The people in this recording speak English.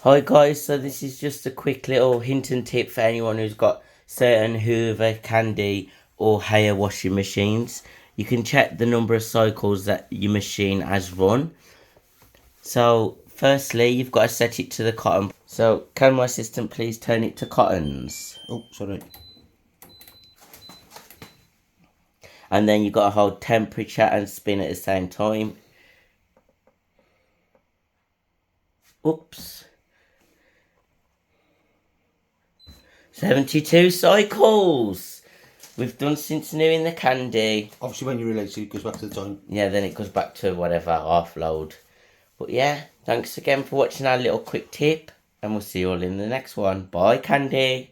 Hi guys, so this is just a quick little hint and tip for anyone who's got certain Hoover, Candy or hair washing machines. You can check the number of cycles that your machine has run. So firstly, you've got to set it to the cotton. So can my assistant please turn it to cottons? Oh, sorry. And then you've got to hold temperature and spin at the same time. Oops. 72 cycles! We've done since new in the Candy. Obviously when you release it, it goes back to the time. Yeah, then it goes back to whatever, half load. But yeah, thanks again for watching our little quick tip. And we'll see you all in the next one. Bye, Candy.